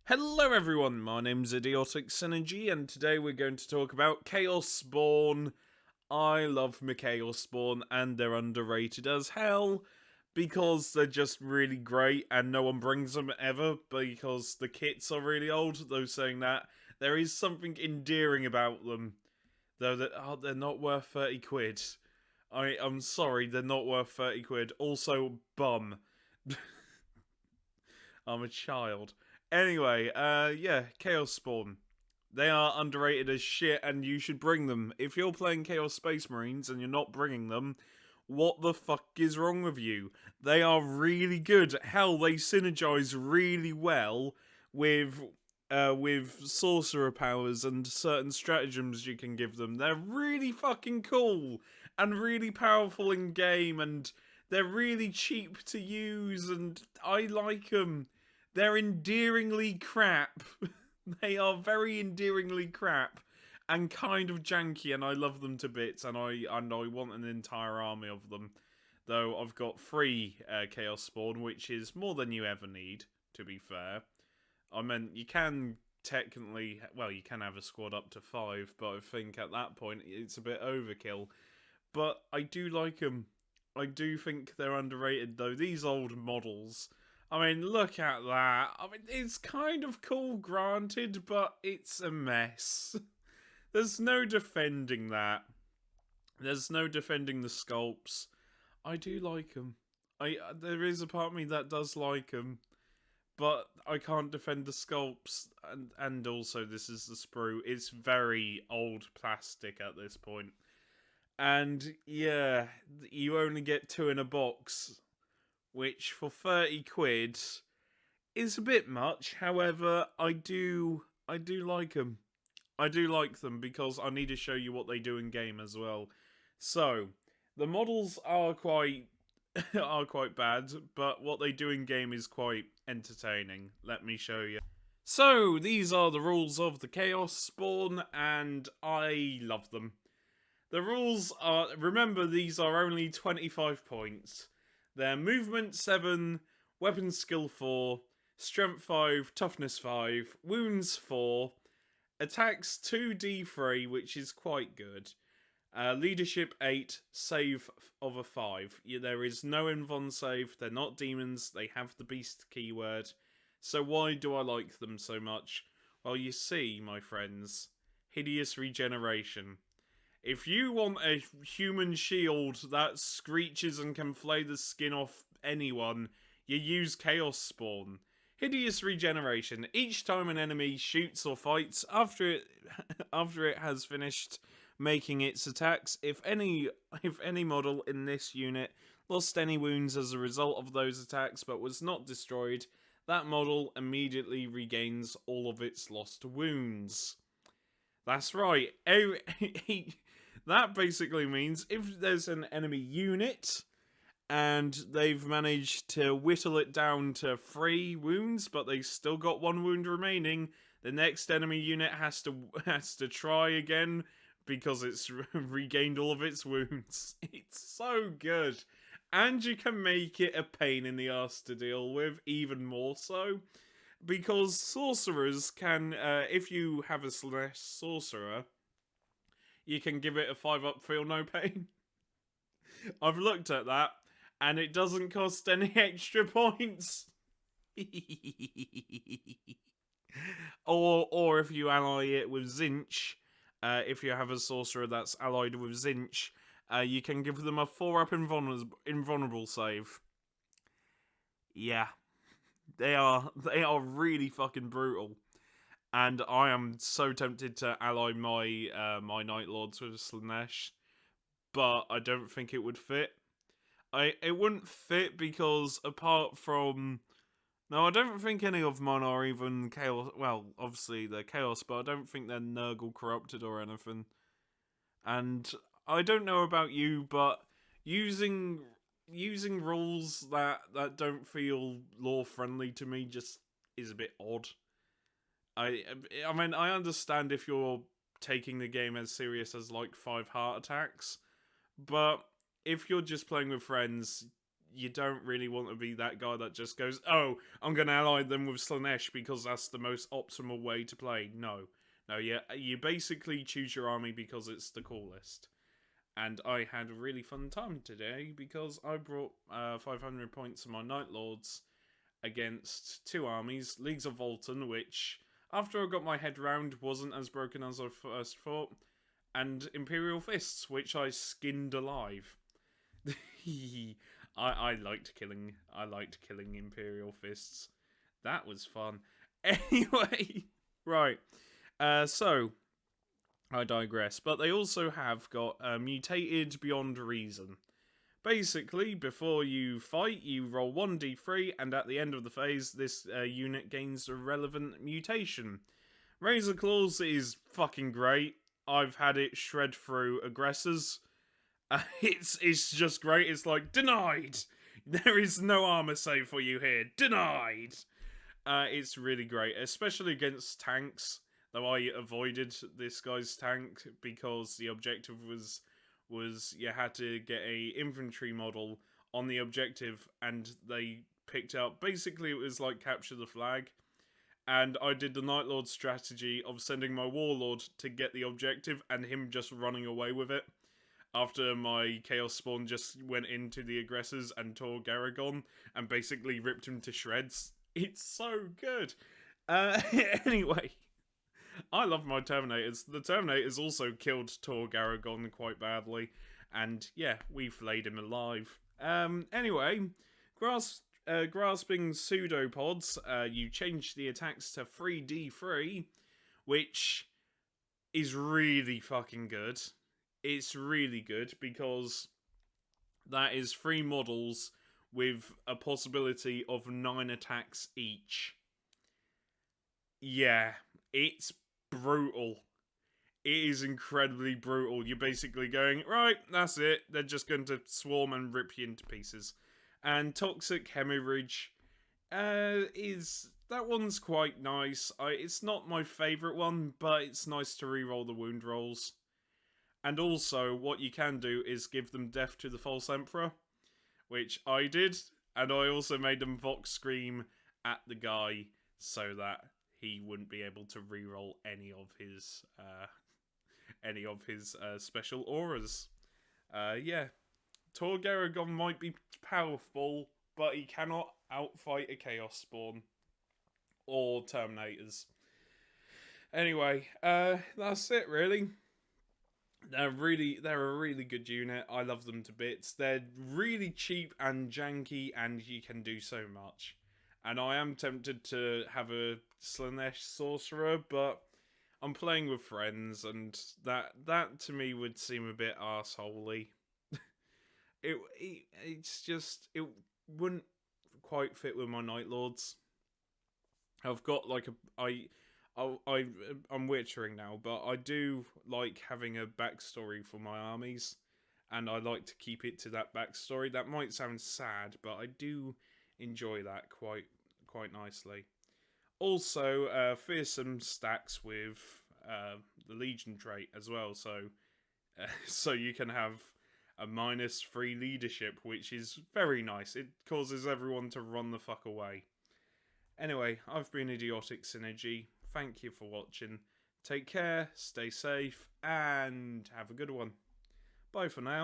Hello everyone, my name's Idiotic Synergy, and today we're going to talk about Chaos Spawn. I love my Chaos Spawn, and they're underrated as hell, because they're just really great, and no one brings them ever, because the kits are really old, though saying that, there is something endearing about them, though that they're not worth 30 quid. I'm sorry, they're not worth 30 quid. Also, bum. I'm a child. Anyway, yeah, Chaos Spawn. They are underrated as shit, and you should bring them. If you're playing Chaos Space Marines and you're not bringing them, what the fuck is wrong with you? They are really good. Hell, they synergize really well with sorcerer powers and certain stratagems you can give them. They're really fucking cool and really powerful in game, and they're really cheap to use, and I like them. They're endearingly crap. They are very endearingly crap and kind of janky, and I love them to bits, and I want an entire army of them. Though I've got 3 Chaos Spawn, which is more than you ever need, to be fair. I mean, you can technically, well, you can have a squad up to 5, but I think at that point it's a bit overkill. But I do like them. I do think they're underrated, though. These old models, I mean, look at that. I mean, it's kind of cool, granted, but it's a mess. There's no defending that. There's no defending the sculpts. I do like them. There is a part of me that does like them, but I can't defend the sculpts, and also this is the sprue. It's very old plastic at this point. And yeah, you only get 2 in a box, which for 30 quid is a bit much. However, I do like them. I do like them because I need to show you what they do in game as well. So, the models are quite are quite bad, but what they do in game is quite entertaining. Let me show you. So, these are the rules of the Chaos Spawn, and I love them. The rules are, remember, these are only 25 points. They're movement 7, weapon skill 4, strength 5, toughness 5, wounds 4, attacks 2d3, which is quite good. Leadership 8, save of a 5. There is no invuln save, they're not demons, they have the beast keyword. So why do I like them so much? Well, you see, my friends, hideous regeneration. If you want a human shield that screeches and can flay the skin off anyone, you use Chaos Spawn. Hideous regeneration. Each time an enemy shoots or fights, after it has finished making its attacks, if any model in this unit lost any wounds as a result of those attacks but was not destroyed, that model immediately regains all of its lost wounds. That's right. That basically means if there's an enemy unit and they've managed to whittle it down to 3 wounds, but they've still got 1 wound remaining, the next enemy unit has to try again because it's regained all of its wounds. It's so good. And you can make it a pain in the ass to deal with, even more so. Because sorcerers can, if you have a Slash sorcerer, you can give it a 5-up feel no pain. I've looked at that, and it doesn't cost any extra points. or if you ally it with Zinch, if you have a sorcerer that's allied with Zinch, you can give them a 4-up invulnerable save. Yeah, they are really fucking brutal. And I am so tempted to ally my my Night Lords with Slanesh, but I don't think it would fit. It wouldn't fit because apart from, no, I don't think any of mine are even Chaos. Well, obviously they're Chaos, but I don't think they're Nurgle corrupted or anything. And I don't know about you, but using rules that don't feel lore friendly to me just is a bit odd. I mean, I understand if you're taking the game as serious as like 5 heart attacks, but if you're just playing with friends, you don't really want to be that guy that just goes, oh, I'm going to ally them with Slanesh because that's the most optimal way to play. No. No, you basically choose your army because it's the coolest. And I had a really fun time today because I brought 500 points of my Night Lords against two armies, Leagues of Volton, which, after I got my head round, wasn't as broken as I first thought, and Imperial Fists, which I skinned alive. I liked killing Imperial Fists. That was fun. Anyway, right. So I digress. But they also have got mutated beyond reason. Basically, before you fight, you roll 1d3, and at the end of the phase, this unit gains a relevant mutation. Razor Claws is fucking great. I've had it shred through aggressors. It's just great. It's like, denied! There is no armor save for you here. Denied! It's really great, especially against tanks. Though I avoided this guy's tank because the objective was you had to get a infantry model on the objective, and they picked out, basically it was like capture the flag, and I did the Night Lord strategy of sending my Warlord to get the objective and him just running away with it after my Chaos Spawn just went into the aggressors and tore Garragon and basically ripped him to shreds. It's so good. Anyway, I love my Terminators. The Terminators also killed Tor Garragon quite badly, and yeah, we flayed him alive. Anyway, grasping pseudopods, you change the attacks to 3d3, which is really fucking good. It's really good because that is 3 models with a possibility of 9 attacks each. Yeah, it's brutal. It is incredibly brutal. You're basically going, right, that's it. They're just going to swarm and rip you into pieces. And Toxic Hemorrhage that one's quite nice. It's not my favourite one, but it's nice to reroll the wound rolls. And also, what you can do is give them Death to the False Emperor, which I did, and I also made them Vox Scream at the guy so that he wouldn't be able to reroll any of his special auras. Yeah, Tor Garragon might be powerful, but he cannot outfight a Chaos Spawn or Terminators. Anyway, that's it really. They're a really good unit. I love them to bits. They're really cheap and janky, and you can do so much. And I am tempted to have a Slanesh Sorcerer, but I'm playing with friends, and that to me would seem a bit arseholey. It's just, it wouldn't quite fit with my Night Lords. I've got like I'm witchering now, but I do like having a backstory for my armies, and I like to keep it to that backstory. That might sound sad, but I do enjoy that quite nicely. Also, Fearsome stacks with the Legion trait as well, so so you can have a -3 leadership, which is very nice. It causes everyone to run the fuck away. Anyway, I've been Idiotic Synergy. Thank you for watching. Take care, stay safe, and have a good one. Bye for now.